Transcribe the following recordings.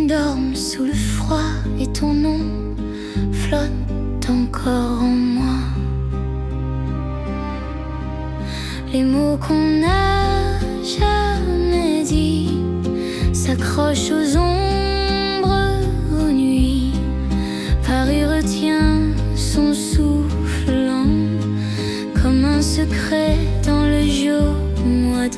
m'endorme sous le froid et ton nom flotte encore en moi. Les mots qu'on n'a jamais dit s'accrochent aux ombres, aux nuits. Paris retient son souffle lent comme un secret dans le jour moidant.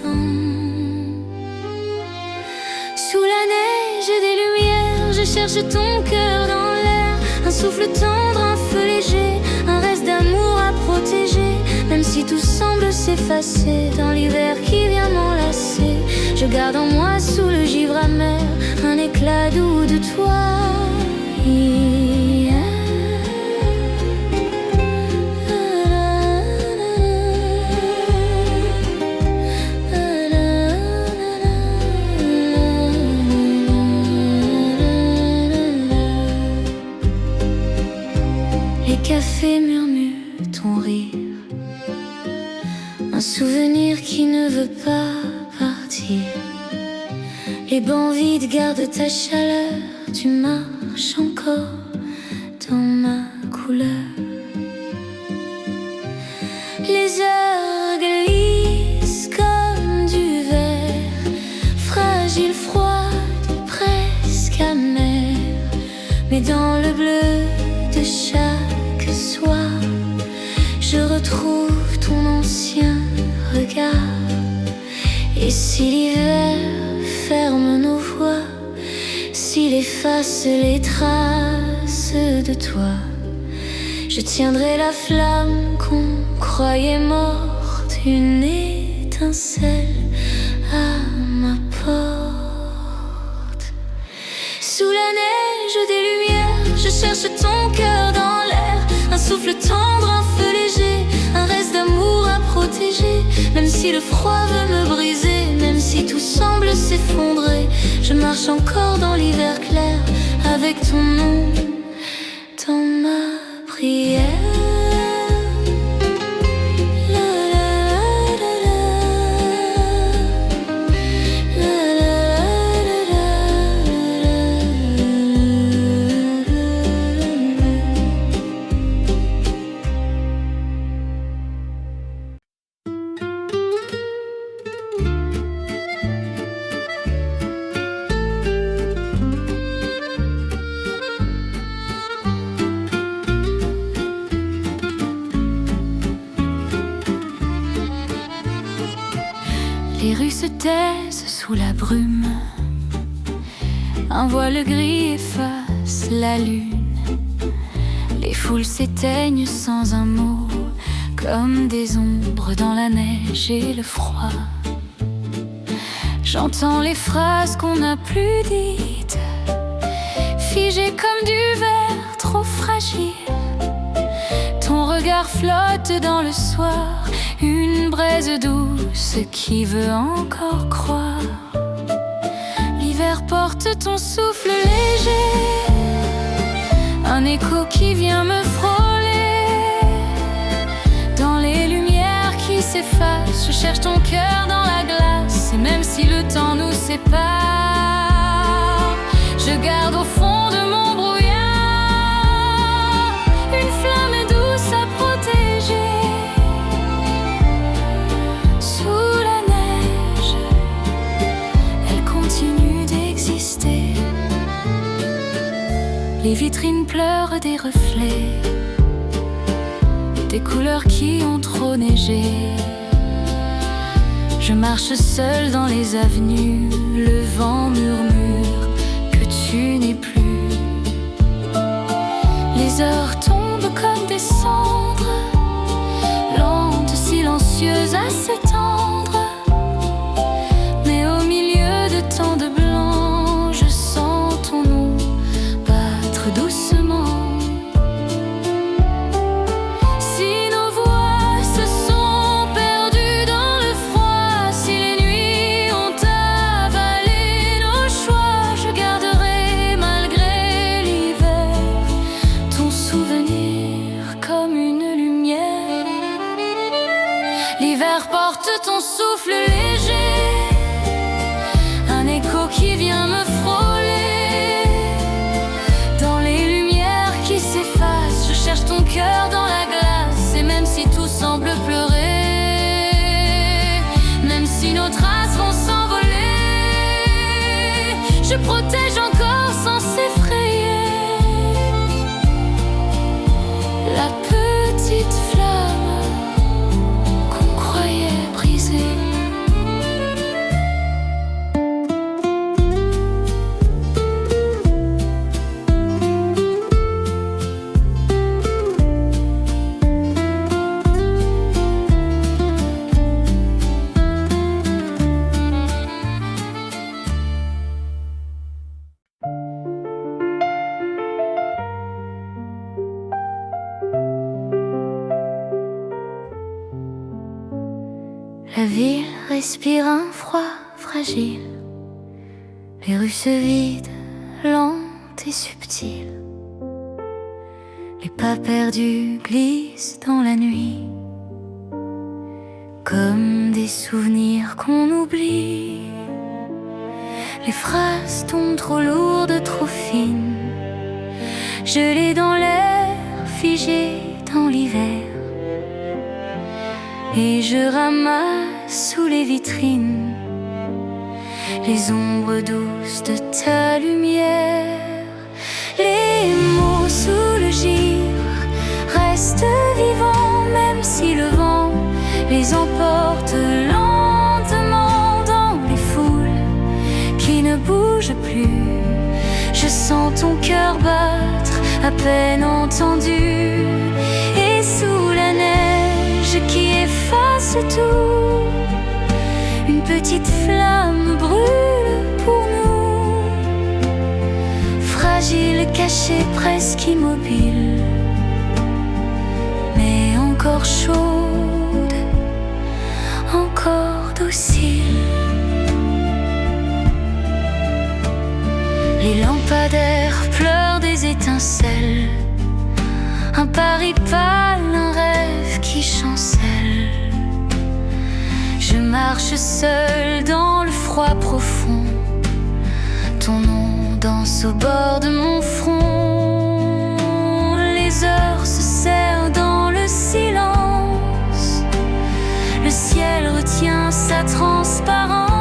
Sous la neige des lumières, je cherche ton cœur dans l'air. Un souffle tendre, un feu léger, un reste d'amour à protéger. Même si tout semble s'effacer dans l'hiver qui vient m'enlacer, je garde en moi sous le givre amer un éclat doux de toi. Les cafés murmurent ton rire, un souvenir qui ne veut pas partir. Les bancs vides gardent ta chaleur, tu marches encore dans ma couleur. Les heures glissent comme du verre, fragile, froide, presque amère. Mais dans le bleu de chaque soir, je retrouve ton ancien regard. Et si l'hiver ferme nos voix, s'il efface les traces de toi, je tiendrai la flamme qu'on croyait morte, une étincelle à ma porte. Sous la neige des lumières, je cherche ton cœur dans l'air. Un souffle tendre, un feu léger, un reste d'amour à protéger. Même si le froid veut me briser, même si tout semble s'effondrer, je marche encore dans l'hiver clair avec ton nom dans ma prière. Les rues se taisent sous la brume, un voile gris efface la lune. Les foules s'éteignent sans un mot, comme des ombres dans la neige et le froid. J'entends les phrases qu'on n'a plus dites, figées comme du verre trop fragile. Ton regard flotte dans le soir, une braise douce qui veut encore croire. L'hiver porte ton souffle léger, un écho qui vient me frôler. Dans les lumières qui s'effacent, je cherche ton cœur dans la glace. Et même si le temps nous sépare, je garde au fond de mon brouillard une flamme douce à protéger. Les vitrines pleurent des reflets, des couleurs qui ont trop neigé. Je marche seule dans les avenues, le vent murmure que tu n'es plus. Les heures tombent comme des cendres, lentes, silencieuses à s'étendre. Mais au milieu de tant de blanc, je sens ton nom doucement. Si nos voix se sont perdues dans le froid, si les nuits ont avalé nos choix, je garderai malgré l'hiver ton souvenir comme une lumière. L'hiver porte ton souffle léger, un écho qui vient me frôler. protège encore sans s'effrayer. La petite flamme qu'on croyait brisée. La ville respire un froid fragile. Les rues se vident, lentes et subtiles. Les pas perdus glissent dans la nuit, comme des souvenirs qu'on oublie. Les phrases tombent trop lourdes, trop fines, gelées dans l'air, figées dans l'hiver. Et je ramasse sous les vitrines les ombres douces de ta lumière. Les mots sous le givre restent vivants, même si le vent les emporte lentement dans les foules qui ne bougent plus. Je sens ton cœur battre à peine entendu, et sous la neige qui efface tout, une petite flamme brûle pour nous, fragile, cachée, presque immobile, mais encore chaude, encore docile. Les lampadaires pleurent des étincelles, un Paris pâle, un rêve qui chancelle. Je marche seule dans le froid profond, ton nom danse au bord de mon front. Les heures se serrent dans le silence, le ciel retient sa transparence.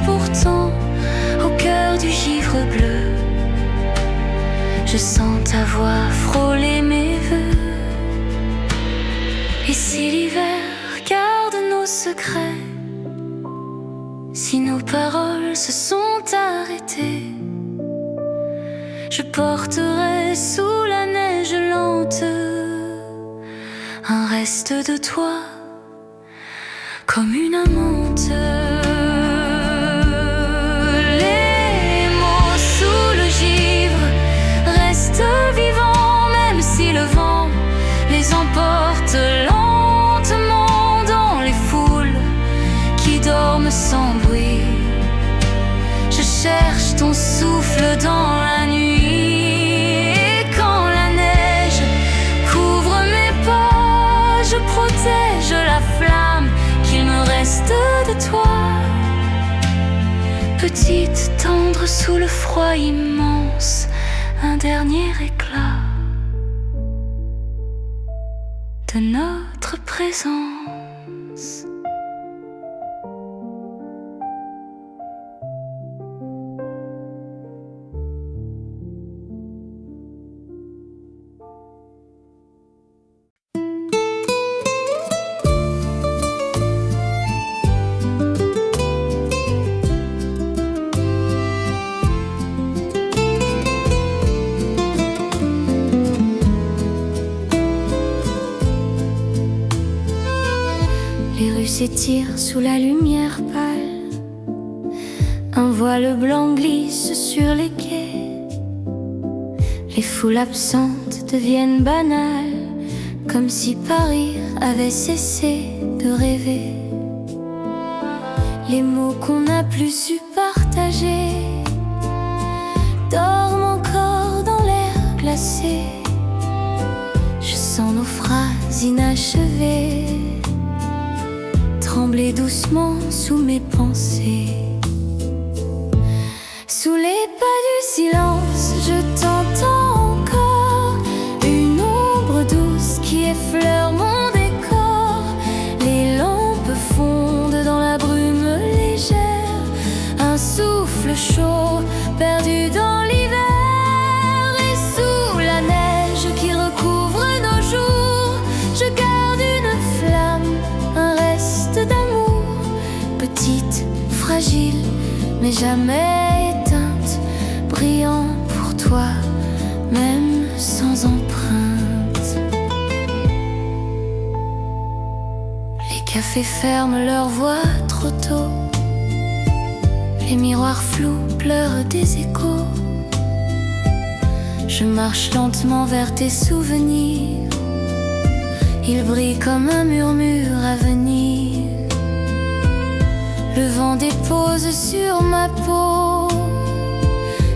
Pourtant, au cœur du givre bleu, je sens ta voix frôler mes vœux. Et si l'hiver garde nos secrets, si nos paroles se sont arrêtées, je porterai sous la neige lente un reste de toi, comme une amante. Les mots sous le givre restent vivants, même si le vent les emporte lentement dans les foules qui dorment sans bruit. Je cherche ton souffle dans la nuit, et quand la neige couvre mes pas, je protège la flamme qu'il me reste de toi. Petite, tendre sous le froid immense, un dernier éclat de notre présence. Les rues s'étirent sous la lumière pâle, un voile blanc glisse sur les quais. Les foules absentes deviennent banales, comme si Paris avait cessé de rêver. Les mots qu'on n'a plus su partager dorment encore dans l'air glacé. Je sens nos phrases inachevées trembler doucement sous mes pensées. Sous les pas du silence, je t'entends encore, une ombre douce qui effleure mon décor. Les lampes fondent dans la brume légère, un souffle fragile, mais jamais éteinte, brillant pour toi, même sans empreinte. Les cafés ferment leur voix trop tôt, les miroirs flous pleurent des échos. Je marche lentement vers tes souvenirs, ils brillent comme un murmure à venir. Le vent dépose sur ma peau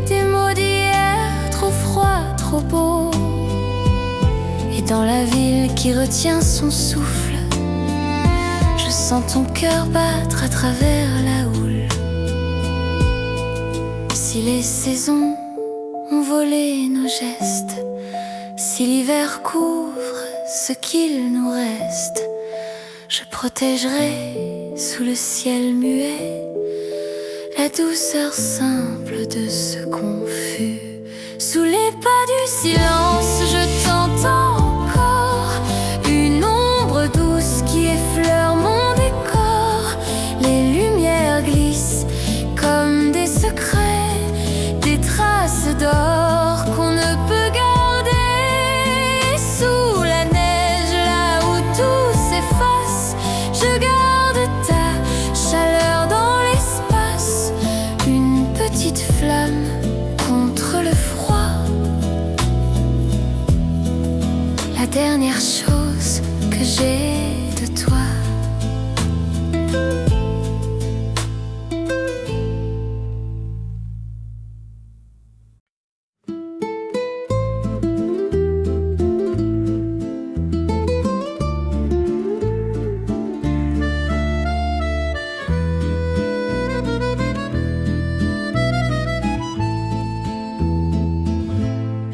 des mots d'hier, trop froids, trop beaux. Et dans la ville qui retient son souffle, je sens ton cœur battre à travers la houle. Si les saisons ont volé nos gestes, si l'hiver couvre ce qu'il nous reste, je protégerai sous le ciel muet la douceur simple de ce qu'on fut. Sous les pas du silence, je t'entends encore, une ombre douce qui effleure mon décor. Les lumières glissent comme des secrets, des traces d'or qu'on ne peut garder. Sous la neige, là où tout s'efface, je garde ta chaleur dans l'espace, une petite flamme contre le froid. La dernière chose que j'ai de toi.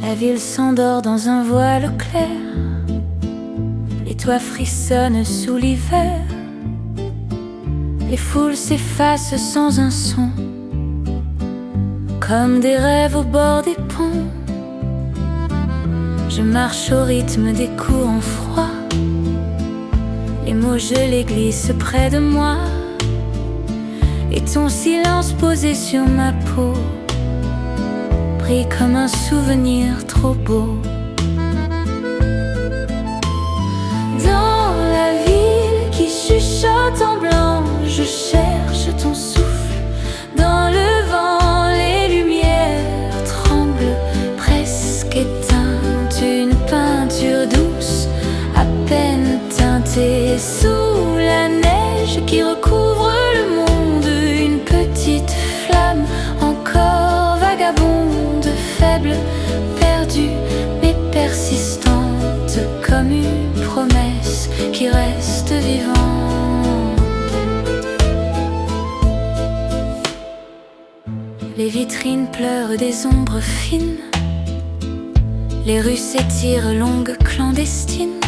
La ville s'endort dans un voile clair, les toits frissonnent sous l'hiver, les foules s'effacent sans un son, comme des rêves au bord des ponts. Je marche au rythme des courants froids, les mots je les glisse près de moi, et ton silence posé sur ma peau comme un souvenir trop beau. Dans la ville qui chuchote en blanc, je cherche ton souffle. Dans le vent, les lumières tremblent, presque éteintes. Une peinture douce, à peine teintée. Sous la neige qui recouvre le monde, une petite flamme encore vagabonde, faible, perdue, mais persistante, comme une promesse qui reste vivante. Les vitrines pleurent des ombres fines, les rues s'étirent longues clandestines.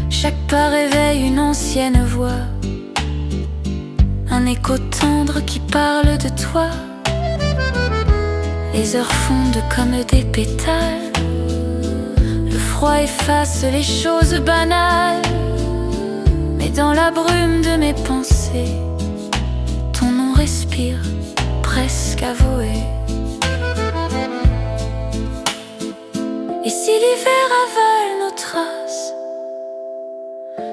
Chaque pas réveille une ancienne voix, un écho tendre qui parle de toi. Les heures fondent comme des pétales, le froid efface les choses banales. Mais dans la brume de mes pensées, ton nom respire, presque avoué. Et si l'hiver avale nos traces,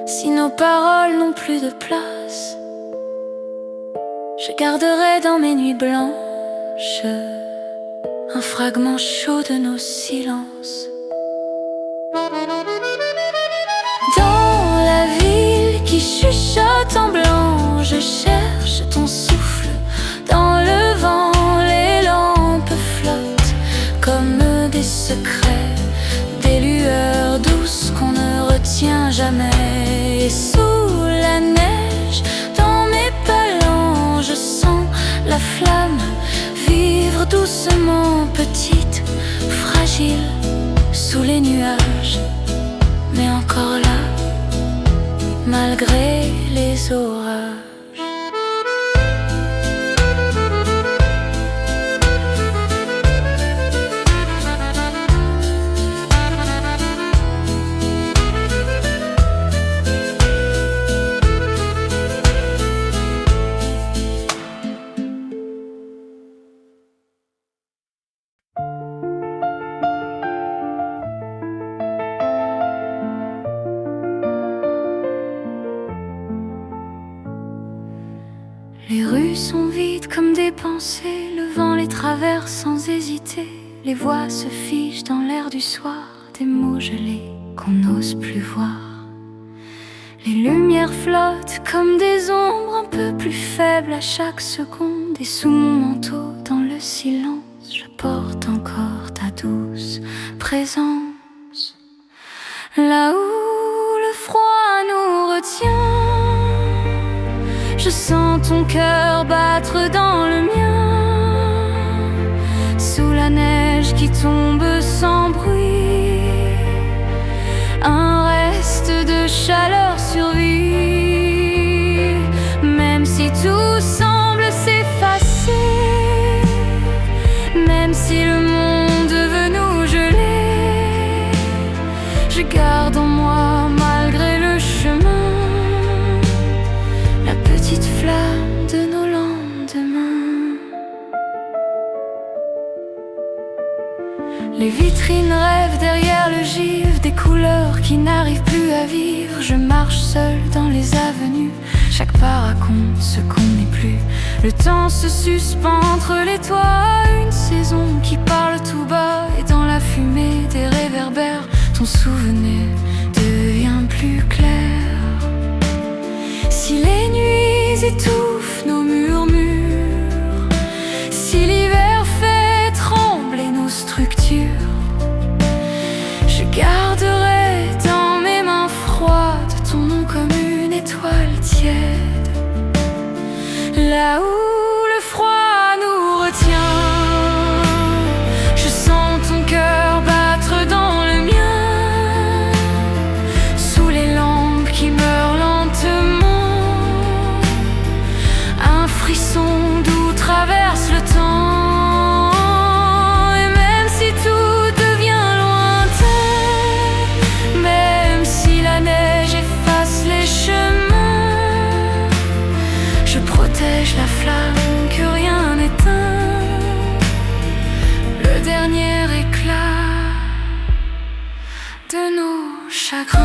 si nos paroles n'ont plus de place, je garderai dans mes nuits blanches un fragment chaud de nos silences. Dans la ville qui chuchote en blanc, je cherche ton souffle. Dans le vent, les lampes flottent comme des secrets, des lueurs douces qu'on ne retient jamais. Et sous la neige, dans mes palans, je sens la flamme vivre doucement, petite, fragile, sous les nuages, mais encore là, malgré les orages. rues sont vides comme des pensées. Le vent les traverse sans hésiter. Les voix se figent dans l'air du soir. Des mots gelés qu'on n'ose plus voir. Les lumières flottent comme des ombres un peu plus faibles à chaque seconde. Et sous mon manteau, dans le silence, je porte encore ta douce présence. Là où le froid nous retient, je sens ton cœur battre dans le mien. Sous la neige qui tombe sans bruit, un reste de chaleur survit. Même si tout semble s'effacer, même si le monde veut nous geler, je garde en moi, malgré le chemin, la petite flamme de nos lendemains. Les vitrines rêvent derrière le givre, des couleurs qui n'arrivent plus à vivre. Je marche seule dans les avenues, chaque pas raconte ce qu'on n'est plus. Le temps se suspend entre les toits, une saison qui parle tout bas. Et dans la fumée des réverbères, ton souvenir devient plus clair. Si les nuits étouffent nos murmures, si l'hiver fait trembler nos structures, je garderai dans mes mains froides ton nom comme une étoile tiède. Là où le froid nous retient, je sens ton cœur battre dans le mien. Sous les lampes qui meurent lentement, un frisson doux traverse le temps. Et même si tout devient lointain, même si la neige efface les chemins, je protège la flamme que rien n'éteint. Le dernier éclat de nos chagrins.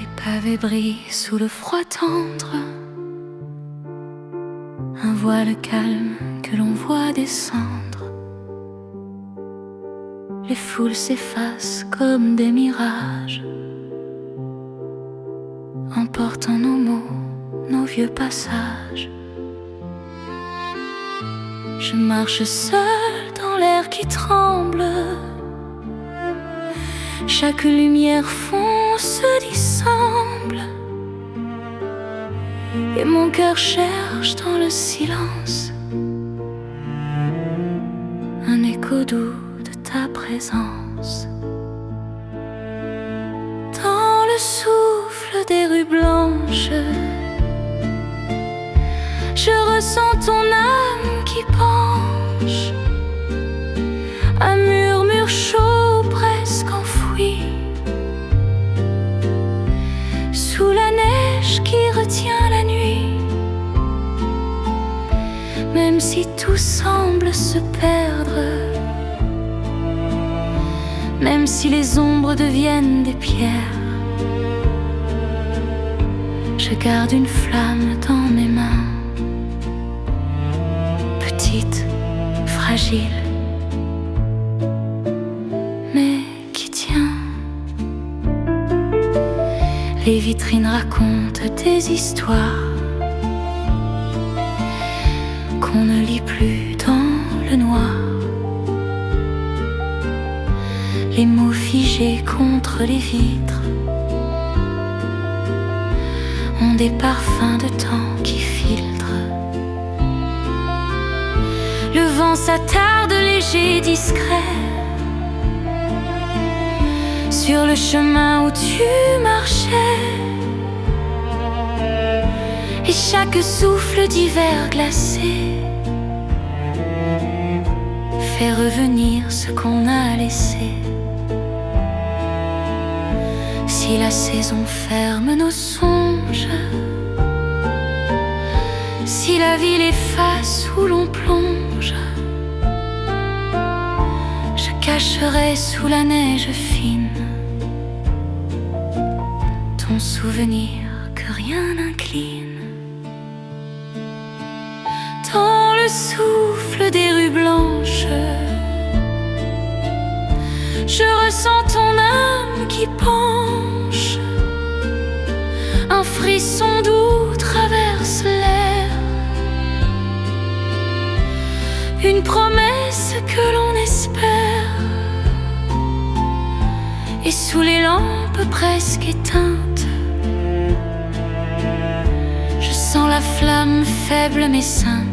Les pavés brillent sous le froid tendre, un voile calme que l'on voit descendre. Les foules s'effacent comme des mirages, emportant nos mots, nos vieux passages. Je marche seule dans l'air qui tremble, chaque lumière fond se dissemble, et mon cœur cherche dans le silence un écho doux de ta présence. Dans le souffle des rues blanches, je ressens ton âme qui penche, un murmure chaud presque enfoui, sous la neige qui retient la nuit. Même si tout semble se perdre, même si les ombres deviennent des pierres, je garde une flamme dans mes mains, petite, fragile, mais qui tient. Les vitrines racontent des histoires qu'on ne lit plus dans le noir. Les mots figés contre les vitres ont des parfums de temps qui filtrent. Le vent s'attarde, les léger, discret, sur le chemin où tu marchais. Et chaque souffle d'hiver glacé fait revenir ce qu'on a laissé. Si la saison ferme nos songes, si la ville efface où l'on plonge, je cacherai sous la neige fine ton souvenir que rien n'incline. Dans le souffle des rues blanches, je ressens ton âme qui penche. Un frisson doux traverse l'air, une promesse que l'on espère. Et sous les lampes presque éteintes, je sens la flamme faible mais sainte.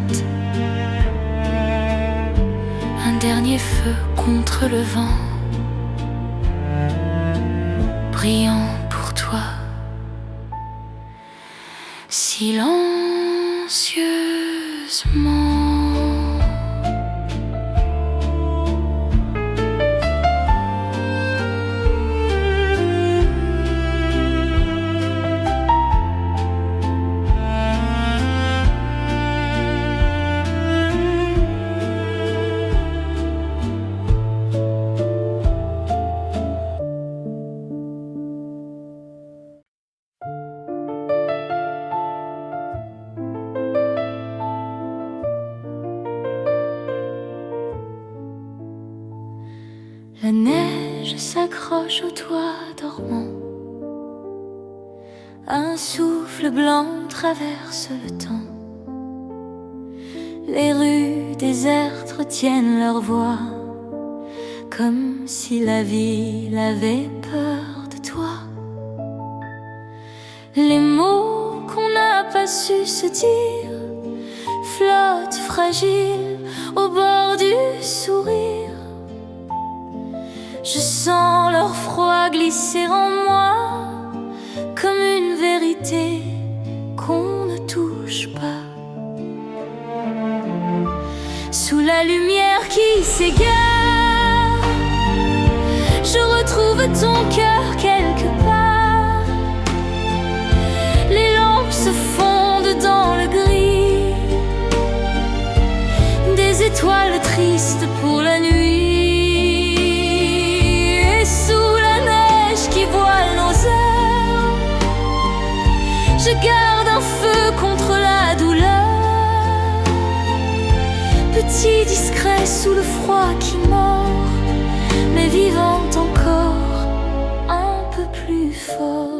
Un dernier feu contre le vent, brillant pour toi, silencieusement. La neige s'accroche au toit dormant, un souffle blanc traverse le temps. Les rues désertes retiennent leur voix, comme si la ville avait peur de toi. Les mots qu'on n'a pas su se dire flottent fragiles au bord du sourire. Je sens leur froid glisser en moi, comme une vérité qu'on ne touche pas. Sous la lumière qui s'égare, je retrouve ton cœur quelque part. Les lampes se fondent dans le gris, des étoiles tristes pour la nuit. Je garde un feu contre la douleur, petit discret sous le froid qui mord, mais vivant encore un peu plus fort.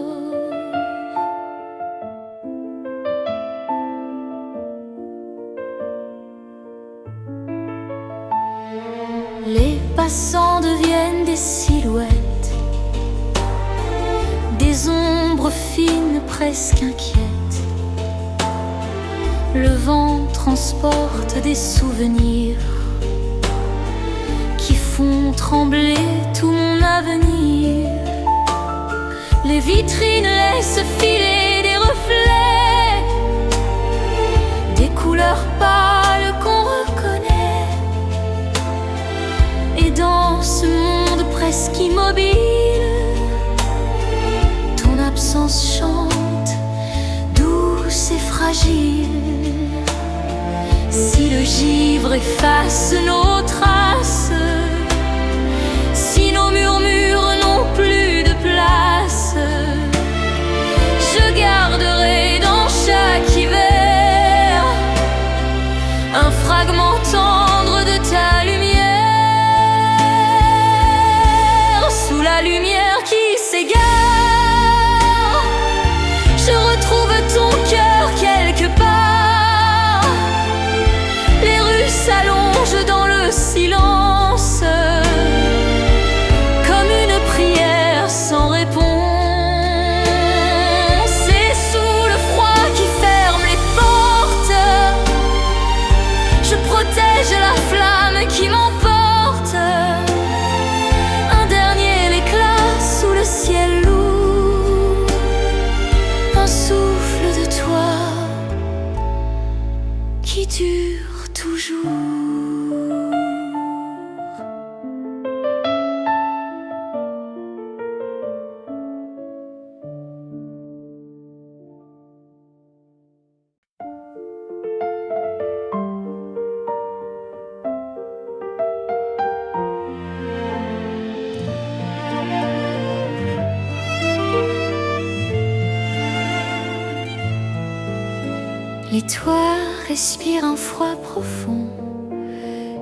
Les passants deviennent des silhouettes, des ombres fines presque inquiètes. Le vent transporte des souvenirs qui font trembler tout mon avenir. Les vitrines laissent filer des reflets, des couleurs pâles qu'on reconnaît. Et dans ce monde presque immobile, ton absence chante, douce et fragile. Si le givre efface nos traces, si nos murmures n'ont plus de place, je garderai dans chaque hiver un fragment tendre de ta lumière. Sous la lumière qui s'égare, je retrouve ton cœur quelque part. Les rues s'allongent dans le silence, Les toits respirent un froid profond.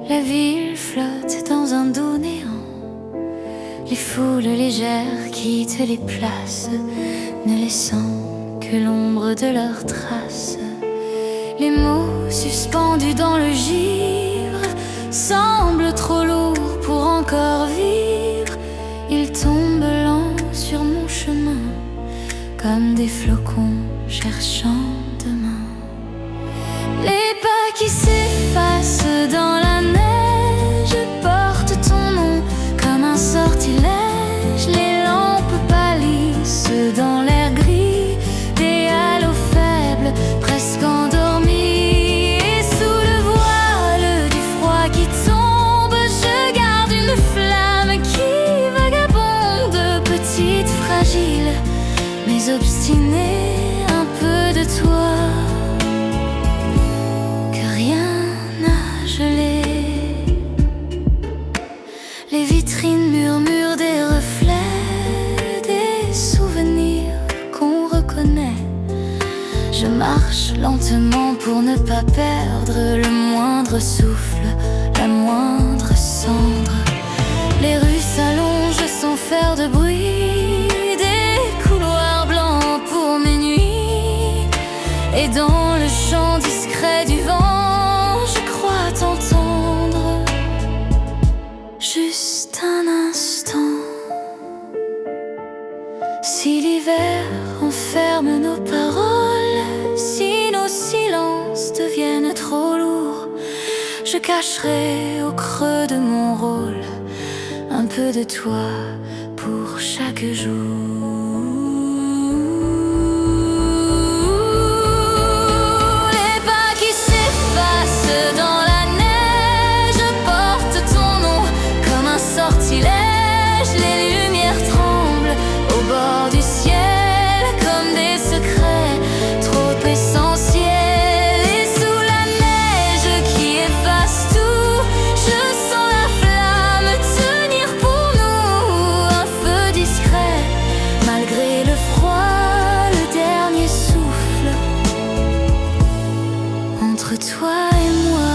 La ville flotte dans un doux néant. Les foules légères quittent les places, ne laissant que l'ombre de leurs traces. Les mots suspendus dans le givre semblent trop lourds pour encore vivre. Ils tombent lents sur mon chemin, comme des flocons cherchant demain. Les pas qui s'effacent dans la neige portent ton nom comme un sortilège. Les lampes pâlissent dans l'air gris, des halos faibles presque endormis. Et sous le voile du froid qui tombe, je garde une flamme qui vagabonde, petite, fragile, mais obstinée, un peu de toi que rien n'a gelé. Les vitrines murmurent des reflets, des souvenirs qu'on reconnaît. Je marche lentement pour ne pas perdre le moindre souffle, la moindre cendre. Les rues s'allongent sans faire de bruit, des couloirs blancs pour mes nuits. Et dans le chant discret du vent, je crois t'entendre juste un instant. Si l'hiver enferme nos paroles, si nos silences deviennent trop lourds, je cacherai au creux de mon rôle un peu de toi pour chaque jour. Les pas qui s'effacent dans la neige portent ton nom comme un sortilège. Les lumières tremblent au bord du ciel comme des secrets trop essentiels. Et sous la neige qui efface tout, je sens la flamme tenir pour nous un feu discret. Malgré le froid, le dernier souffle entre toi et moi.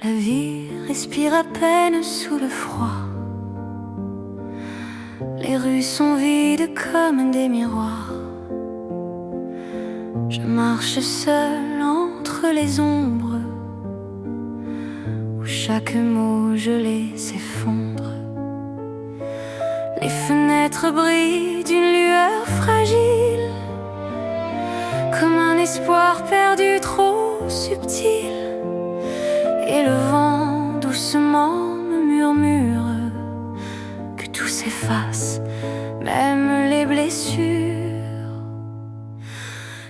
La vie respire à peine sous le froid. Les rues sont vides comme des miroirs. Je marche seul entre les ombres où chaque mot gelé s'effondre. Les fenêtres brillent d'une lueur fragile, comme un espoir perdu trop subtil. Et le vent doucement me murmure que tout s'efface, même les blessures.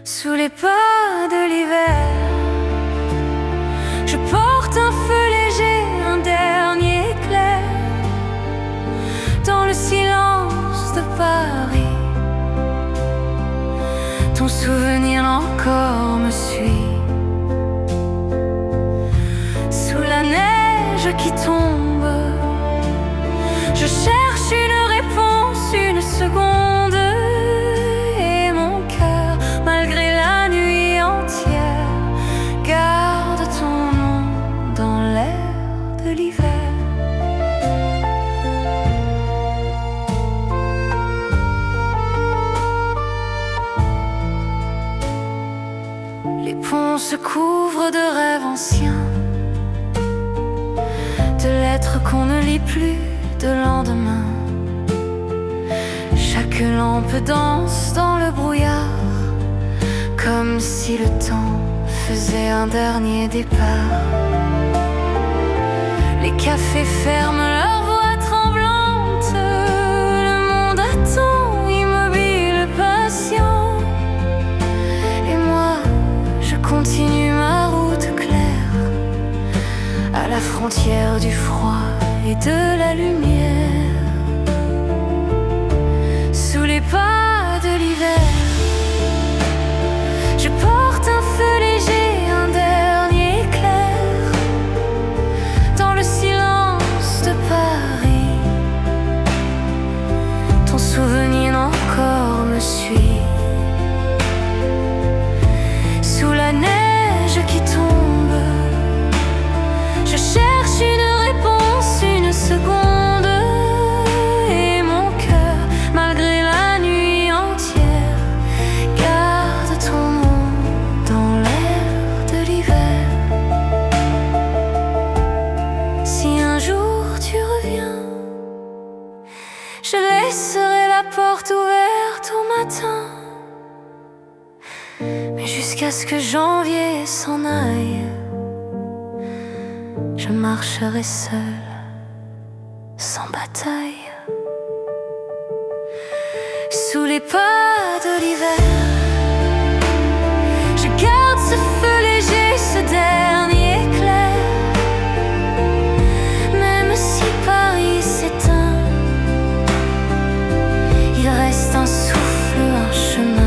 Sous les pas de l'hiver, je porte un feu léger, un dernier éclair. Dans le silence de Paris, ton souvenir encore me suit. La neige qui tombe, je cherche une réponse, une seconde. Et mon cœur, malgré la nuit entière, garde ton nom dans l'air de l'hiver. Les ponts se couvrent de rêves anciens, de lettres qu'on ne lit plus, de lendemain. Chaque lampe danse dans le brouillard, comme si le temps faisait un dernier départ. Les cafés ferment leur voix tremblante. Le monde attend, immobile, patient. Et moi, je continue ma route claire, à la frontière du froid et de la lumière. Sous les pas de l'hiver, je porte un feu léger, un dernier éclair. Dans le silence de Paris, ton souvenir encore me suit. Sous la neige qui tombe, je cherche une réponse, une seconde. Et mon cœur, malgré la nuit entière, garde ton nom dans l'air de l'hiver. Si un jour tu reviens, je laisserai la porte ouverte au matin. Mais jusqu'à ce que janvier s'en aille, je marcherai seul, sans bataille. Sous les pas de l'hiver, je garde ce feu léger, ce dernier éclair. Même si Paris s'éteint, il reste un souffle, un chemin.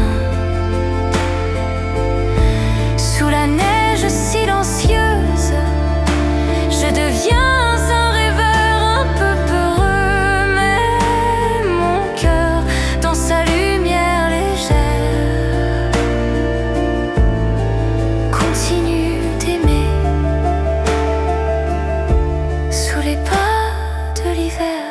Sous la neige silencieuse, je deviens un rêveur un peu peureux. Mais mon cœur, dans sa lumière légère, continue d'aimer. Sous les pas de l'hiver.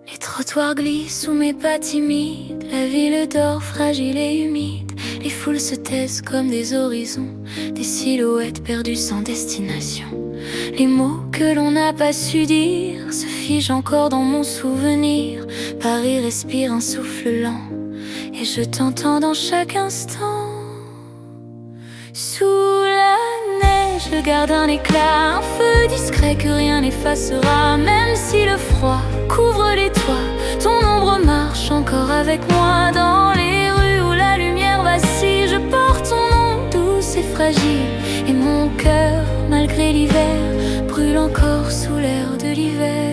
Les trottoirs glissent sous mes pas timides, la ville dort fragile et humide. Les foules se taisent comme des horizons, des silhouettes perdues sans destination. Les mots que l'on n'a pas su dire se figent encore dans mon souvenir. Paris respire un souffle lent, et je t'entends dans chaque instant. Sous la neige, je garde un éclat, un feu discret que rien n'effacera. Même si le froid couvre les toits, ton ombre marche encore avec moi. Dans les rues où la lumière vacille, je porte ton nom douce et fragile. Et mon cœur, malgré l'hiver, brûle encore sous l'air de l'hiver.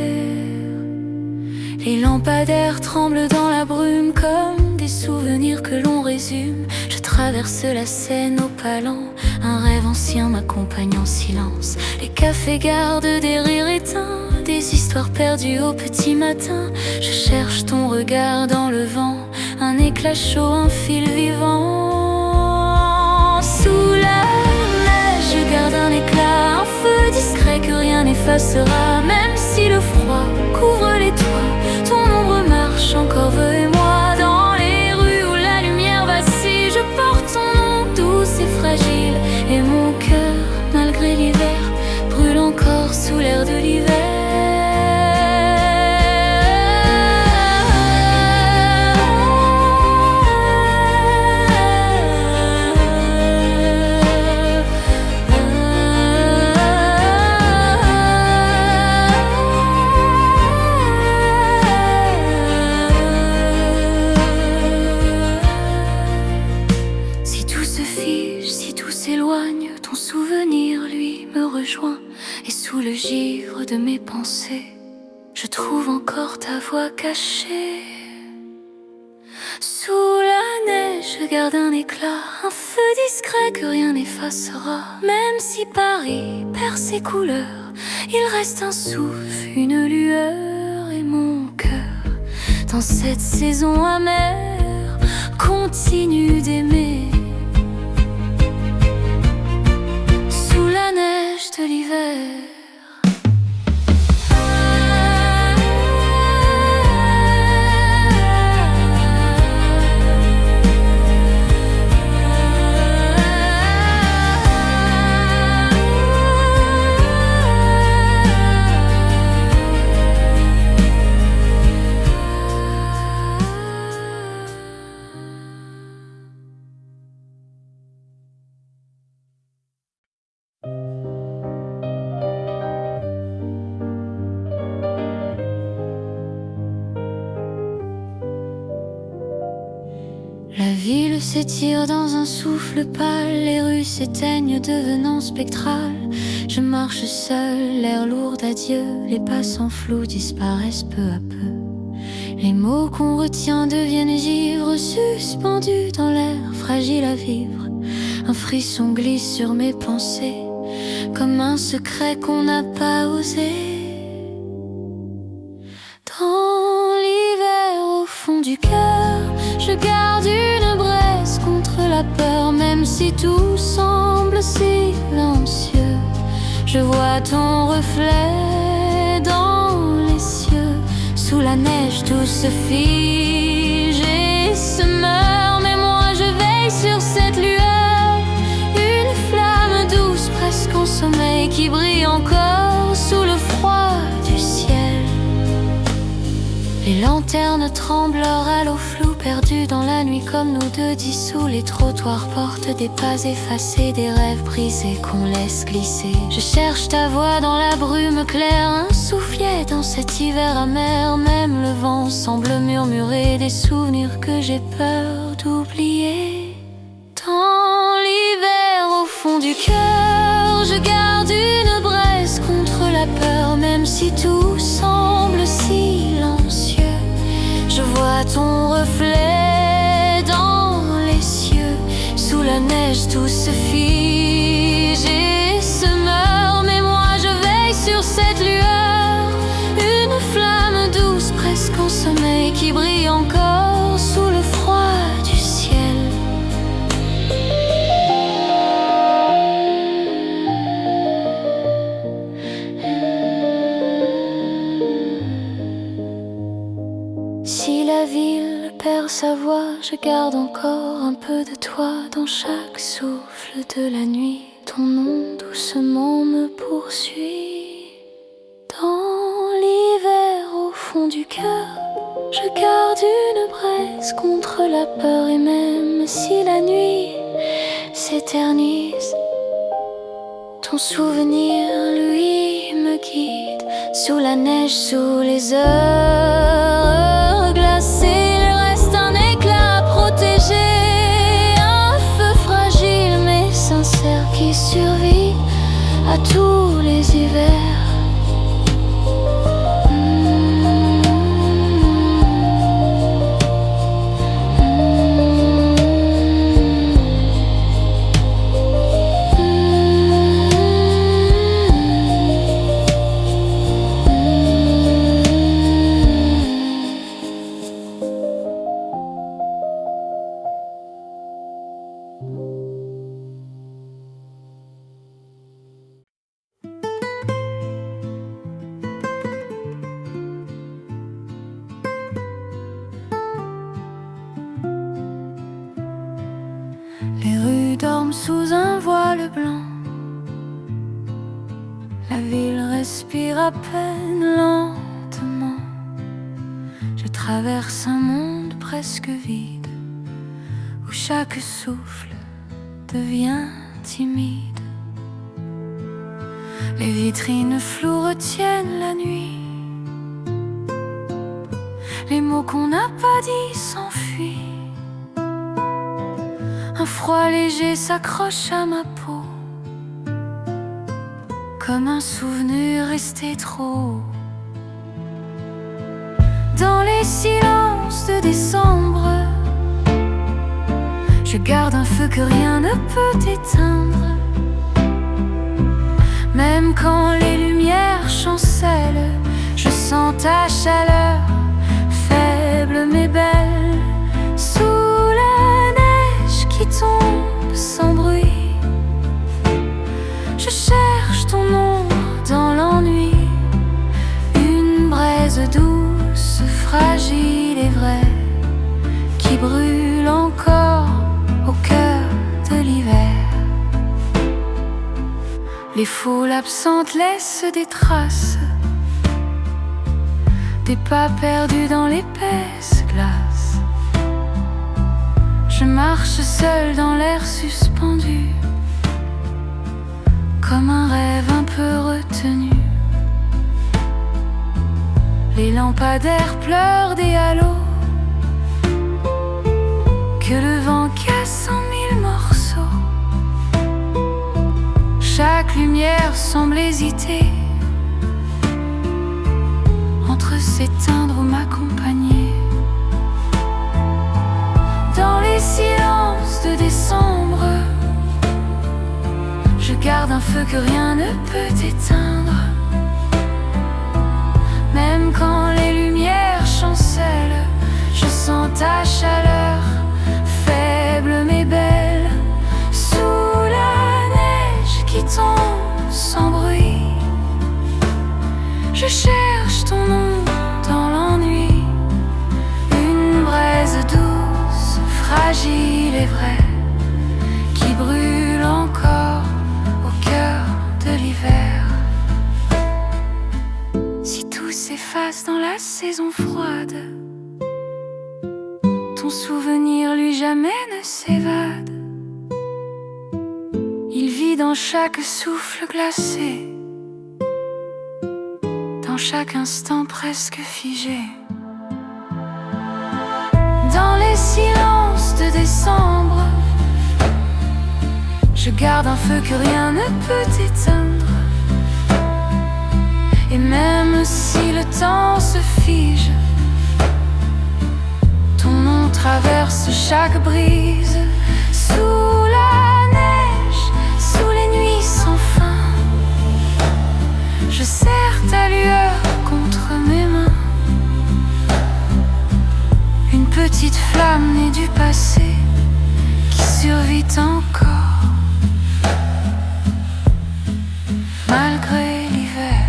Les lampadaires tremblent dans la brume comme des souvenirs que l'on résume. Je traverse la Seine au palan, un rêve ancien m'accompagne en silence. Les cafés gardent des rires éteints, des histoires perdues au petit matin. Je cherche ton regard dans le vent, un éclat chaud, un fil vivant. Sous la neige, je garde un éclat, un feu discret que rien n'effacera. Même si le froid couvre les toits, ton ombre marche encore, veux et moi. Dans les rues où la lumière vacille, je porte ton nom douce et fragile. Et mon cœur, malgré l'hiver, brûle encore sous l'air de l'hiver. Ton souvenir, lui, me rejoint. Et sous le givre de mes pensées, je trouve encore ta voix cachée. Sous la neige, je garde un éclat, un feu discret que rien n'effacera. Même si Paris perd ses couleurs, il reste un souffle, une lueur. Et mon cœur, dans cette saison amère, continue d'aimer. Sous la neige de l'hiver. La ville s'étire dans un souffle pâle, les rues s'éteignent devenant spectrales. Je marche seul, l'air lourd d'adieu, les passants flous disparaissent peu à peu. Les mots qu'on retient deviennent givres, suspendus dans l'air, fragile à vivre. Un frisson glisse sur mes pensées, comme un secret qu'on n'a pas osé. Dans l'hiver au fond du cœur, je garde une braise contre la peur. Même si tout semble silencieux, je vois ton reflet dans les cieux. Sous la neige tout se fige et se meurt, mais moi je veille sur cette lueur. Une flamme douce presque en sommeil qui brille encore sous le froid du ciel. Les lanternes tremblent à l'eau floue, perdues dans la nuit comme nous deux dissous. Les trottoirs portent des pas effacés, des rêves brisés qu'on laisse glisser. Je cherche ta voix dans la brume claire, un soufflet dans cet hiver amer. Même le vent semble murmurer des souvenirs que j'ai peur d'oublier. Dans l'hiver au fond du cœur, je garde une braise contre la peur. Même si tout semble silencieux, je vois ton reflet dans les cieux. Sous la neige tout se fige et se meurt, mais moi je veille sur cette lueur. Une flamme douce presque en sommeil qui brille encore sous le froid du ciel. Si la ville perd sa voix, je garde encore un peu de toi dans chaque souffle de la nuit. Ton nom doucement me poursuit. Dans l'hiver au fond du cœur, je garde une braise contre la peur. Et même si la nuit s'éternise, ton souvenir, lui, me guide. Sous la neige, sous les heures glacées, il reste un éclat protégé, un feu fragile mais sincère qui survit à tous les hivers. Les rues dorment sous un voile blanc, la ville respire à peine lentement. Je traverse un monde presque vide, où chaque souffle devient timide. Les vitrines floues retiennent la nuit, les mots qu'on n'a pas dit s'enfuient. Un froid léger s'accroche à ma peau, comme un souvenir resté trop. Dans les silences de décembre, je garde un feu que rien ne peut éteindre. Même quand les lumières chancellent, je sens ta chaleur, faible mais belle. Sous la neige qui tombe sans bruit, je cherche ton ombre dans l'ennui. Une braise douce, fragile et vraie, qui brûle encore au cœur de l'hiver. Les foules absentes laissent des traces, des pas perdus dans l'épaisse glace. Je marche seul dans l'air suspendu, comme un rêve un peu retenu. Les lampadaires pleurent des halos que le semble hésiter entre s'éteindre ou m'accompagner. Dans les silences de décembre, je garde un feu que rien ne peut éteindre. Même quand les lumières chancellent, je sens ta chaleur, faible mais belle, sous la neige qui tombe sans bruit. Je cherche ton nom dans l'ennui, une braise douce, fragile et vraie, qui brûle encore au cœur de l'hiver. Si tout s'efface dans la saison froide, ton souvenir lui jamais ne s'évade. Il vit dans chaque souffle glacé, dans chaque instant presque figé. Dans les silences de décembre, je garde un feu que rien ne peut éteindre. Et même si le temps se fige, ton nom traverse chaque brise. Sous la neige, sous les nuits sans fin, je serre ta lueur contre mes mains. Une petite flamme née du passé qui survit encore malgré l'hiver.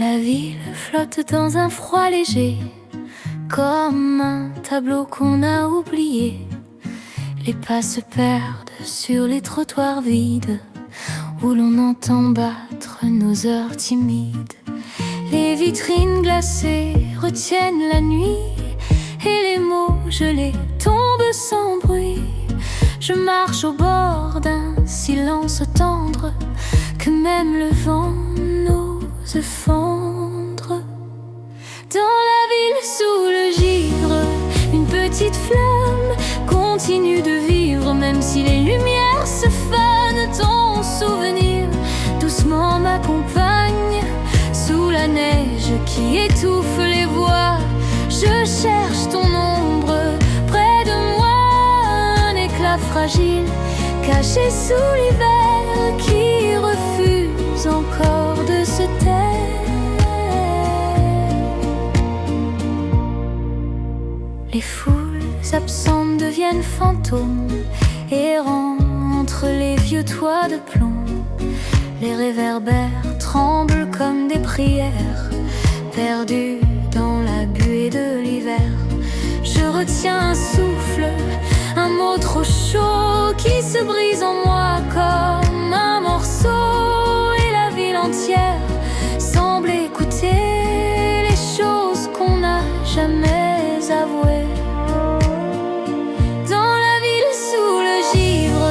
La ville flotte dans un froid léger, comme un tableau qu'on a oublié. Les pas se perdent sur les trottoirs vides, où l'on entend battre nos heures timides. Les vitrines glacées retiennent la nuit, et les mots gelés tombent sans bruit. Je marche au bord d'un silence tendre, que même le vent n'ose fendre. Dans la ville sous le givre, une petite flamme continue de vivre, même si les lumières se fanent. Ton souvenir doucement m'accompagne, sous la neige qui étouffe les voix. Je cherche ton ombre près de moi, un éclat fragile caché sous l'hiver, qui refuse encore de se taire. Les foules absentes deviennent fantômes, errant entre les vieux toits de plomb. Les réverbères tremblent comme des prières, perdues dans la buée de l'hiver. Je retiens un souffle, un mot trop chaud qui se brise en moi comme un morceau. Et la ville entière semble écouter les choses qu'on n'a jamais avouées. Dans la ville sous le givre,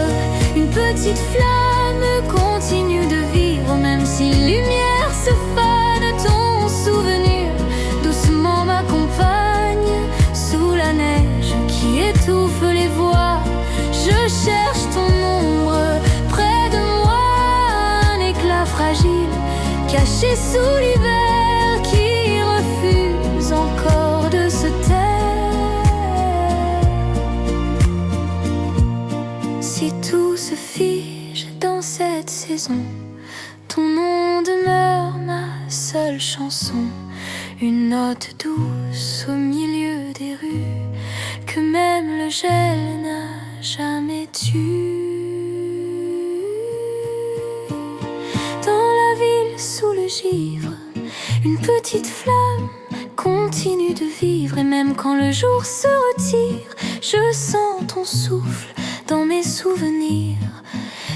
une petite flamme continue de vivre, même si lumière se fane. Ton souvenir doucement m'accompagne, sous la neige qui étouffe les voix. Je cherche ton ombre près de moi, un éclat fragile caché sous l'hiver, qui refuse encore de se taire. Si tout se fige dans cette saison, ton nom demeure ma seule chanson, une note douce au milieu des rues, que même le gel n'a jamais tue. Dans la ville sous le givre, une petite flamme continue de vivre, et même quand le jour se retire, je sens ton souffle dans mes souvenirs.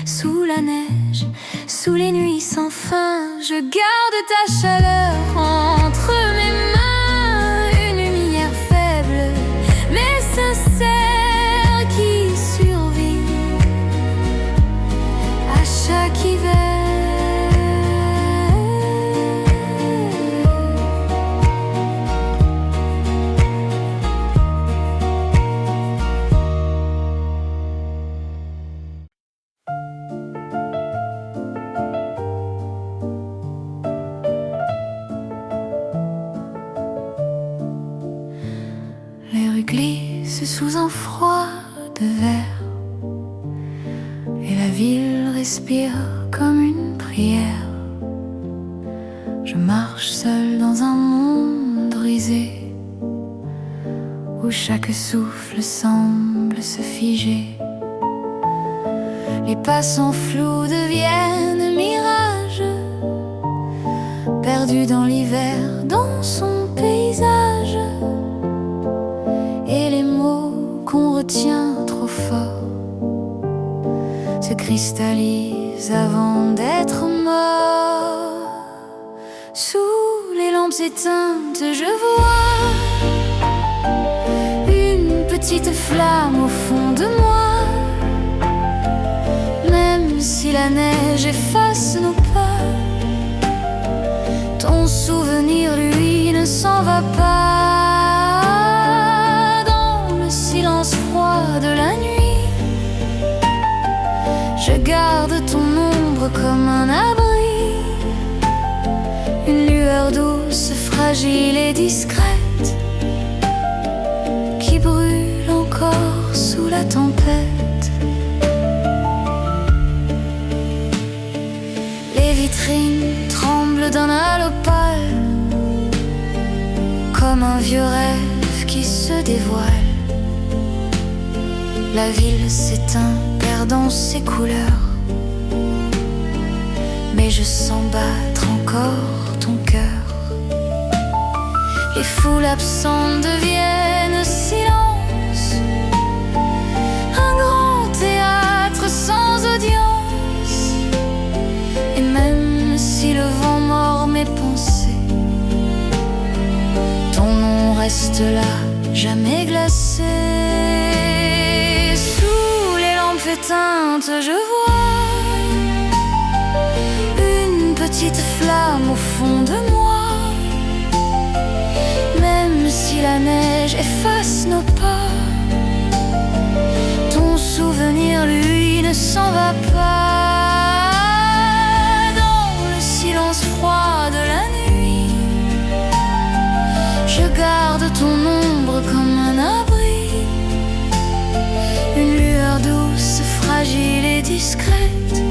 Sous la neige, sous les nuits sans fin, je garde ta chaleur entre mes mains, une lumière faible mais sincère qui survit glisse sous un froid de verre, et la ville respire comme une prière. Je marche seul dans un monde brisé, où chaque souffle semble se figer. Les passants flous deviennent mirages, perdus dans l'hiver, dans son paysage. Et les mots qu'on retient trop fort se cristallisent avant d'être morts. Sous les lampes éteintes, je vois une petite flamme au fond de moi. Même si la neige efface nos pas, ton souvenir, lui, ne s'en va pas. Dans le silence froid de la nuit, je garde ton ombre comme un abri, une lueur douce, fragile et discrète, qui brûle encore sous la tempête. Les vitrines tremblent d'un halo pâle, comme un vieux rêve qui se dévoile. La ville s'éteint, perdant ses couleurs, mais je sens battre encore ton cœur. Les foules absentes deviennent silence, un grand théâtre sans audience. Et même si le vent mord mes pensées, ton nom reste là, jamais glacé. Sous les lampes éteintes, je vois une petite flamme au fond de moi. Même si la neige efface nos pas, ton souvenir, lui, ne s'en va pas. Dans le silence froid de la nuit, je garde ton ombre comme un abri, une lueur douce, fragile et discrète,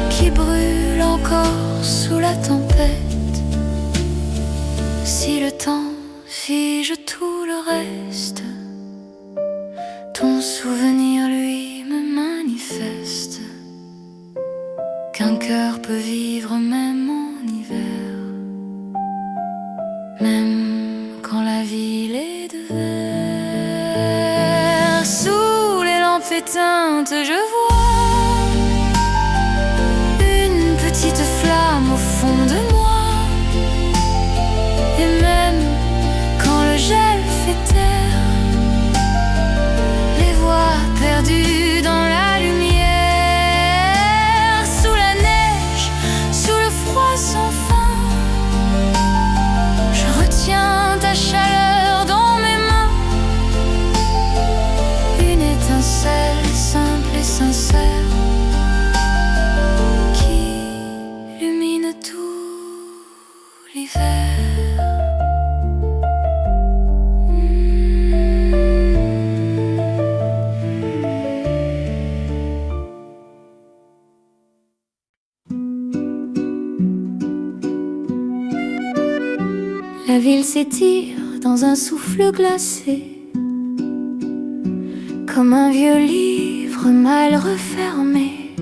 qui brûle encore sous la tempête. Si le temps fige tout le reste, ton souvenir, lui, me manifeste qu'un cœur peut vivre même en hiver, même quand la ville est de verre. Sous les lampes éteintes, je vois une petite flamme au fond de moi. Et même quand le gel fait taire les voix perdues dans la lumière, sous la neige, sous le froid sans fin, je retiens ta chaleur dans mes mains, une étincelle simple et sincère qui illumine tout l'hiver. La ville s'étire dans un souffle glacé, comme un vieux livre mal refermé.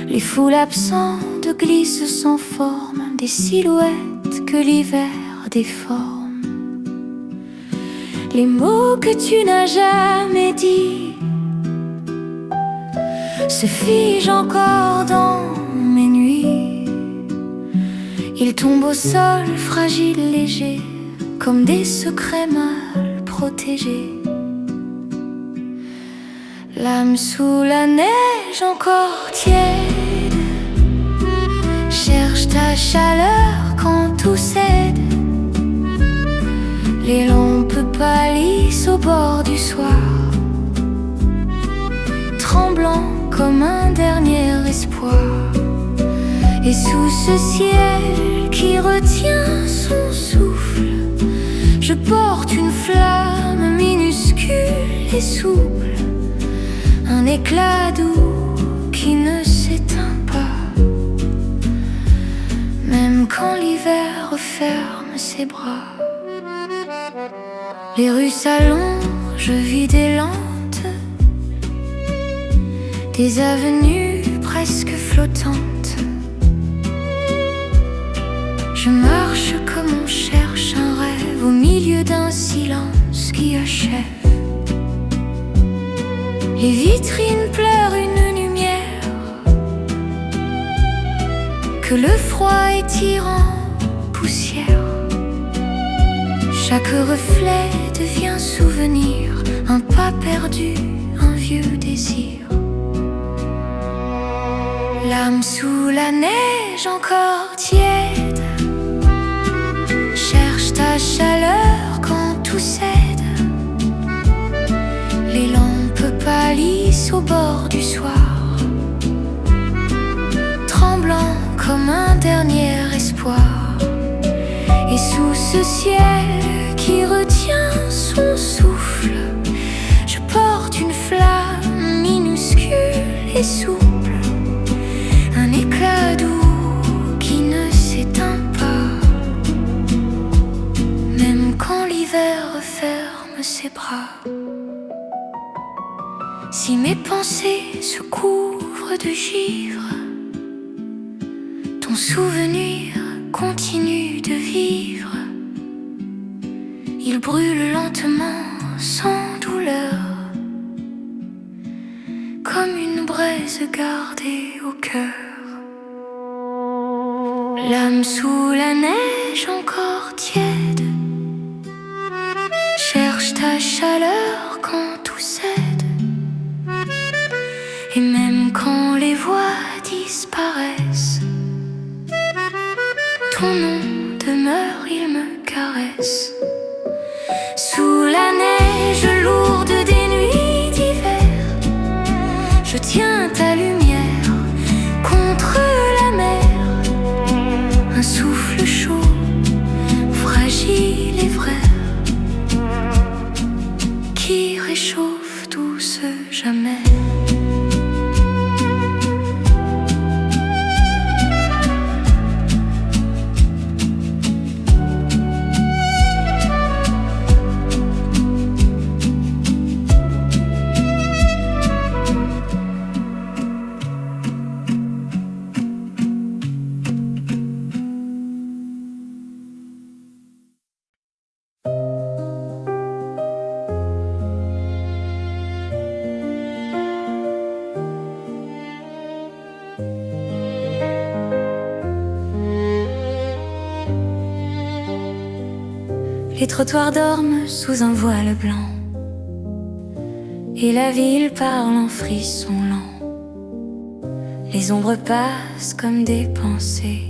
Les foules absentes glissent sans forme, des silhouettes que l'hiver déforme. Les mots que tu n'as jamais dits se figent encore dans mes nuits. Ils tombent au sol, fragiles, légers, comme des secrets mal protégés. L'âme sous la neige encore tiède cherche ta chaleur quand tout cède. Les lampes pâlissent au bord du soir, tremblant comme un dernier espoir. Et sous ce ciel qui retient son souffle, je Je porte une flamme minuscule et souple, un éclat doux qui ne s'éteint pas, même quand l'hiver referme ses bras. Les rues s'allongent, vides et lentes, des avenues presque flottantes. Je marche comme on cherche un rêve au milieu d'un silence qui achève. Les vitrines pleurent une lumière que le froid étire en poussière. Chaque reflet devient souvenir, un pas perdu, un vieux désir. L'âme sous la neige encore tiède cherche ta chaleur quand tout cède. Les lampes pâlissent au bord du soir, tremblant comme un dernier espoir. Et sous ce ciel qui retient son souffle, je porte une flamme minuscule et souple, un éclat doux qui ne s'éteint pas, même quand l'hiver referme ses bras. Si mes pensées se couvrent de givre, ton souvenir continue de vivre. Il brûle lentement, sans douleur, comme une braise gardée au cœur. L'âme sous la neige encore tiède cherche ta chaleur quand tout cède. Et même quand les voix disparaissent, ton nom demeure, il me caresse. Sous la neige lourde des nuits d'hiver, je tiens ta lumière contre la mer. Un souffle chaud, fragile et vrai, qui réchauffe tout ce jamais. Les trottoirs dorment sous un voile blanc, et la ville parle en frissons lents. Les ombres passent comme des pensées,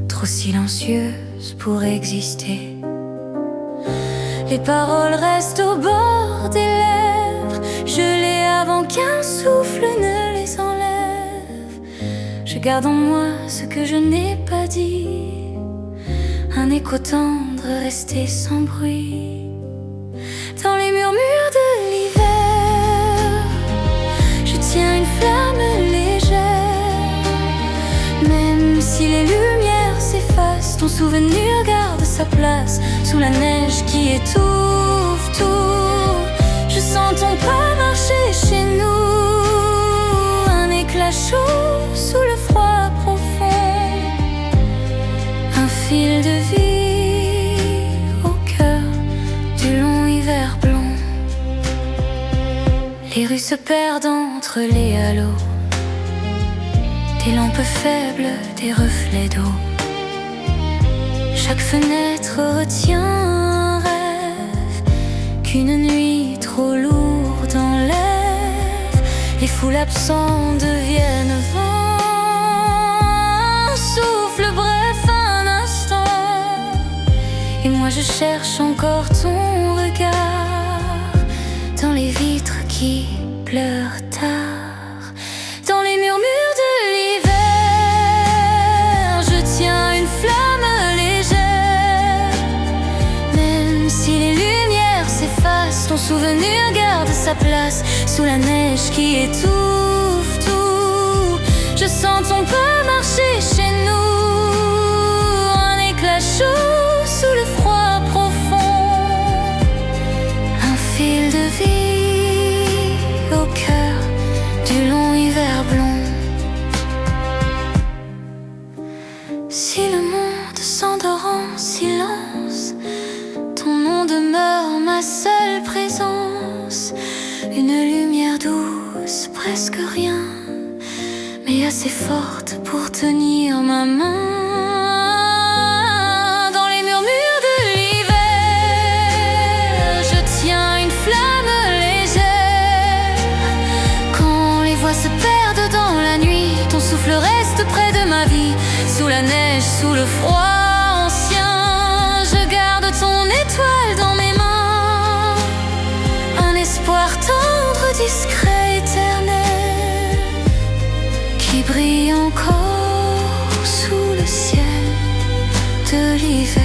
trop silencieuses pour exister. Les paroles restent au bord des lèvres, gelées avant qu'un souffle ne les enlève. Je garde en moi ce que je n'ai pas dit, un écho tendre resté sans bruit. Dans les murmures de l'hiver, je tiens une flamme légère. Même si les lumières s'effacent, ton souvenir garde sa place sous la neige qui étouffe tout. Je sens ton pas marcher chez nous, un éclat chaud sous le froid profond, un fil de vie Les rues se perdent entre les halos, des lampes faibles, des reflets d'eau. Chaque fenêtre retient un rêve qu'une nuit trop lourde enlève. Les foules absents deviennent vent, un souffle bref, un instant. Et moi je cherche encore ton regard dans les vitres qui pleurent tard. Dans les murmures de l'hiver, je tiens une flamme légère. ton souvenir garde sa place sous la neige qui étouffe tout. Je sens ton pas marcher chez nous, un éclat chaud sous le froid profond, un fil de vie au cœur du long hiver blond. Si le monde s'endort en silence, ton nom demeure ma seule présence. Une lumière douce, presque rien, mais assez forte pour tenir ma main. Dans les murmures de l'hiver, je tiens une flamme légère. Quand les voix se perdent dans la nuit, ton souffle reste près de ma vie. Sous la neige, sous le froid ancien, je garde ton étoile dans mes mains. Un espoir tendre, discret, éternel, qui brille encore sous le ciel de l'hiver.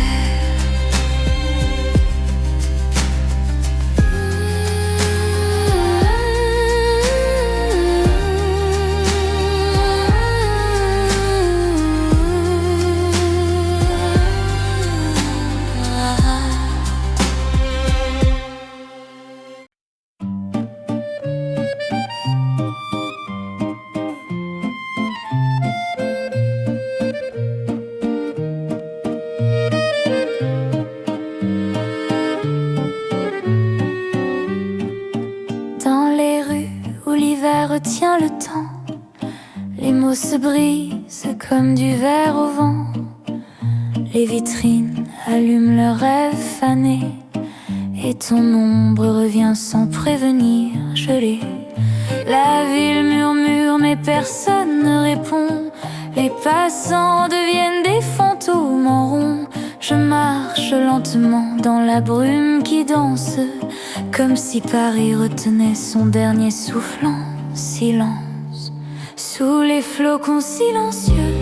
Tient le temps, les mots se brisent comme du verre au vent. Les vitrines allument leurs rêves fanés, et ton ombre revient sans prévenir, gelée. La ville murmure mais personne ne répond. Les passants deviennent des fantômes en rond. Je marche lentement dans la brume qui danse, comme si Paris retenait son dernier souffle en silence. Sous les flocons silencieux,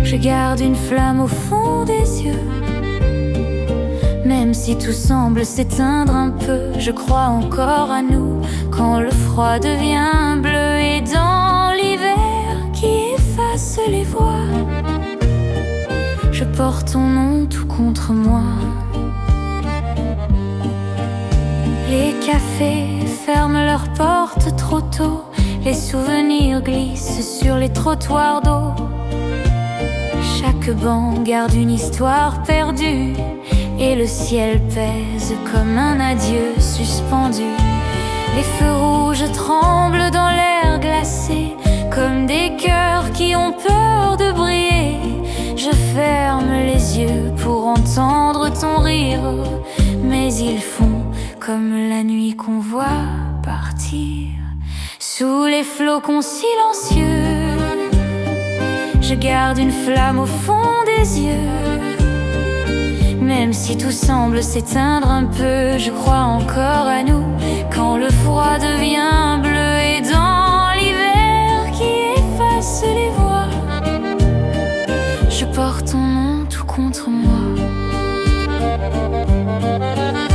je garde une flamme au fond des yeux. Même si tout semble s'éteindre un peu, je crois encore à nous. Quand le froid devient bleu et dans l'hiver qui efface les voix, je porte ton nom tout contre moi. Les cafés ferment leurs portes trop tôt, les souvenirs glissent sur les trottoirs d'eau. Chaque banc garde une histoire perdue, et le ciel pèse comme un adieu suspendu. Les feux rouges tremblent dans l'air glacé, comme des cœurs qui ont peur de briller. Je ferme les yeux pour entendre ton rire, mais ils font comme la nuit qu'on voit partir. Sous les flocons silencieux, je garde une flamme au fond des yeux. Même si tout semble s'éteindre un peu, je crois encore à nous. Quand le froid devient bleu et dans l'hiver qui efface les voix, je porte ton nom tout contre moi.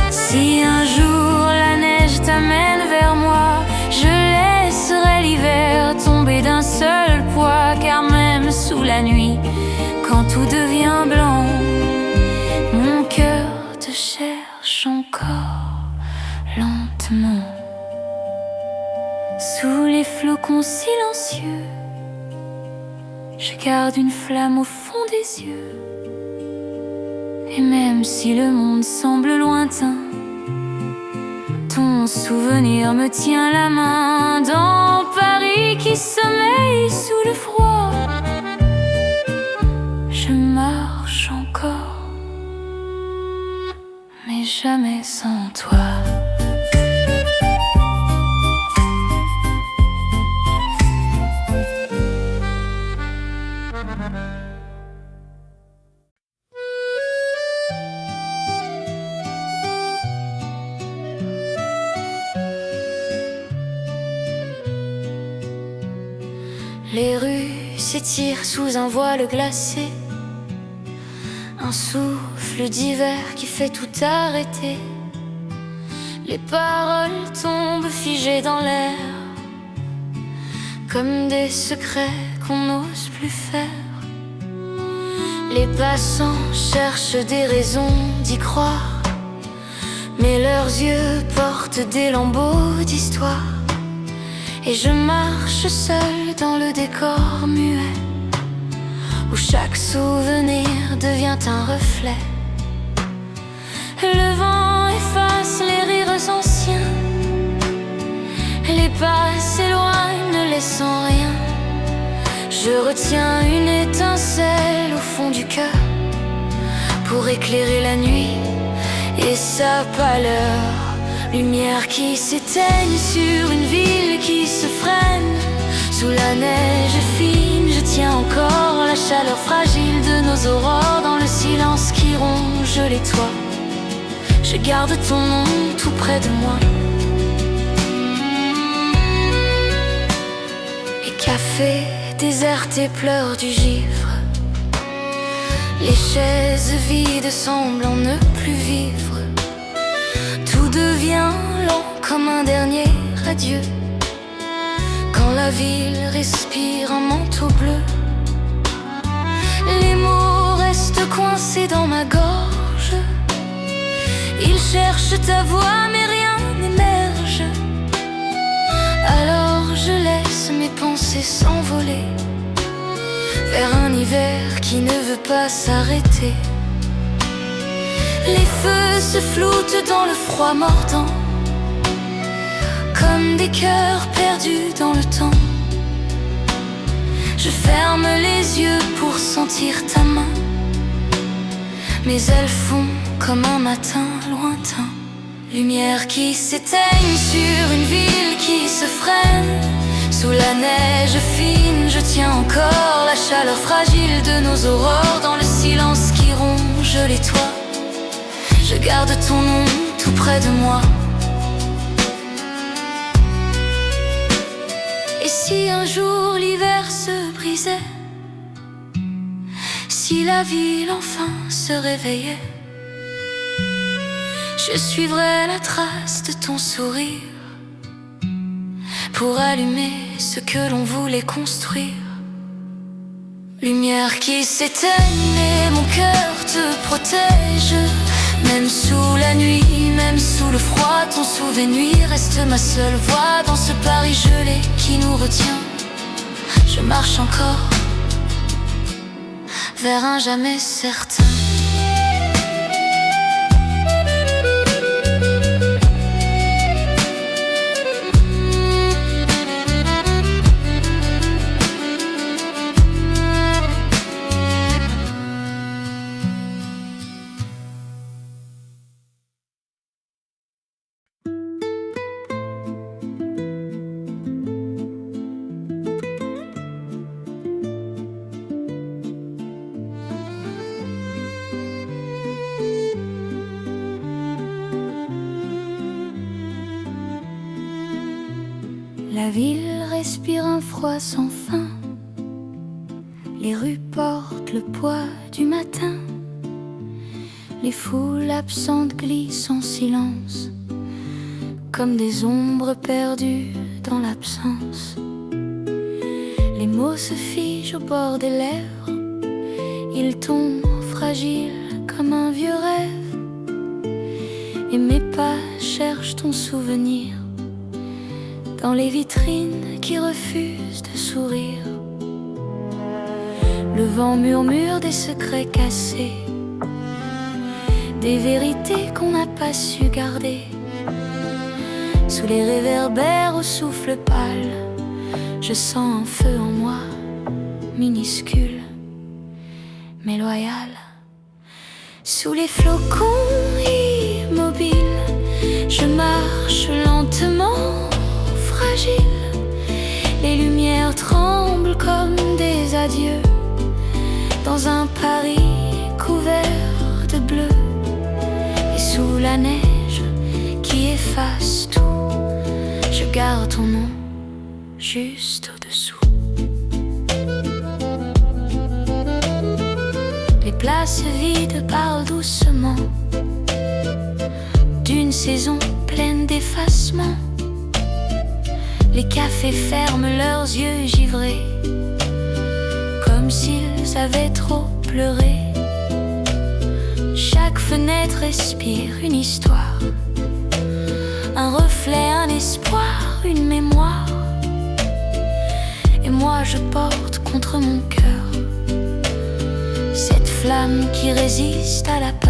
Si un jour la neige t'amène vers moi, je laisserai l'hiver tomber d'un seul poids. Car même sous la nuit, quand tout devient blanc, mon cœur te cherche encore lentement. Sous les flocons silencieux, je garde une flamme au fond des yeux. Et même si le monde semble lointain, ton souvenir me tient la main. Dans Paris qui sommeille sous le froid, je marche encore, mais jamais sans toi. Les rues s'étirent sous un voile glacé, un souffle d'hiver qui fait tout arrêter. Les paroles tombent figées dans l'air, comme des secrets qu'on n'ose plus faire. Les passants cherchent des raisons d'y croire, mais leurs yeux portent des lambeaux d'histoire. Et je marche seule dans le décor muet, où chaque souvenir devient un reflet. Le vent efface les rires anciens, les pas s'éloignent ne laissant rien. Je retiens une étincelle au fond du cœur pour éclairer la nuit et sa pâleur. Lumière qui s'éteigne sur une ville qui se freine. Sous la neige fine, je tiens encore la chaleur fragile de nos aurores. Dans le silence qui ronge les toits, je garde ton nom tout près de moi. Les cafés désertés pleurent du givre, les chaises vides semblent en ne plus vivre. Tout devient lent comme un dernier adieu, quand la ville respire un manteau bleu. Les mots restent coincés dans ma gorge, ils cherchent ta voix mais rien n'émerge. Alors je laisse mes pensées s'envoler vers un hiver qui ne veut pas s'arrêter. Les feux se floutent dans le froid mordant, comme des cœurs perdus dans le temps. Je ferme les yeux pour sentir ta main, mais elles font comme un matin lointain. Lumière qui s'éteigne sur une ville qui se freine. Sous la neige fine, je tiens encore la chaleur fragile de nos aurores. Dans le silence qui ronge les toits, je garde ton nom tout près de moi. Et si un jour l'hiver se brisait, si la ville enfin se réveillait, je suivrai la trace de ton sourire pour allumer ce que l'on voulait construire. Lumière qui s'éteigne et mon cœur te protège. Même sous la nuit, même sous le froid, ton souvenir reste ma seule voix. Dans ce Paris gelé qui nous retient, je marche encore vers un jamais certain. La ville respire un froid sans fin, les rues portent le poids du matin. Les foules absentes glissent en silence, comme des ombres perdues dans l'absence. Les mots se figent au bord des lèvres, ils tombent fragiles comme un vieux rêve. Et mes pas cherchent ton souvenir dans les vitrines qui refusent de sourire. Le vent murmure des secrets cassés, des vérités qu'on n'a pas su garder. Sous les réverbères au souffle pâle, je sens un feu en moi, minuscule mais loyal. Sous les flocons immobiles, je marche lentement, fragile. Les lumières tremblent comme des adieux dans un Paris couvert de bleu. Et sous la neige qui efface tout, je garde ton nom juste au-dessous. Les places vides parlent doucement d'une saison pleine pleine d'effacement. Les cafés ferment leurs yeux givrés, comme s'ils avaient trop pleuré. Chaque fenêtre respire une histoire, un reflet, un espoir, une mémoire. Et moi je porte contre mon cœur cette flamme qui résiste à la peur.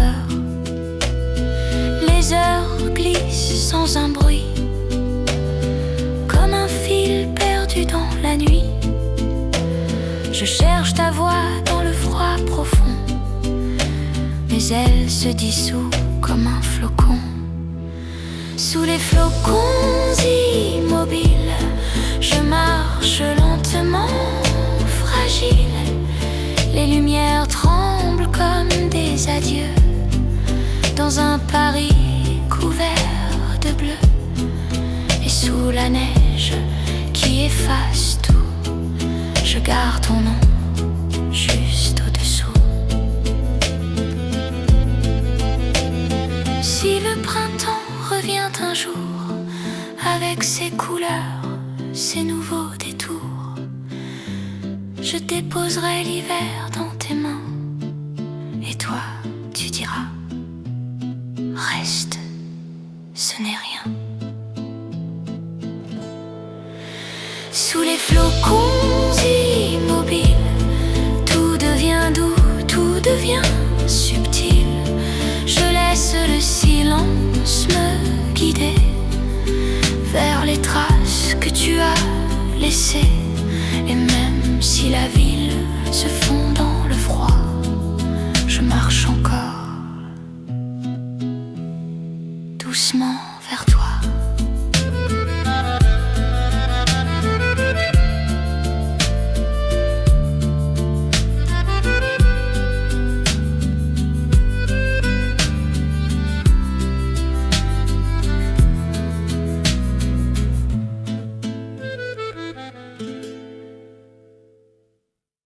Les heures glissent sans un bruit, comme un fil perdu dans la nuit. Je cherche ta voix dans le froid profond, mais elle se dissout comme un flocon. Sous les flocons immobiles, je marche lentement, fragile. Les lumières tremblent comme des adieux dans un Paris couvert de bleu. Et sous la neige qui efface tout, je garde ton nom juste au-dessous. Si le printemps revient un jour avec ses couleurs, ses nouveaux détours, je déposerai l'hiver dans tes mains. Et toi, tu diras: reste, ce n'est rien. Sous les flocons immobiles, tout devient doux, tout devient subtil. Je laisse le silence me guider vers les traces que tu as laissées. Et même si la ville se fond dans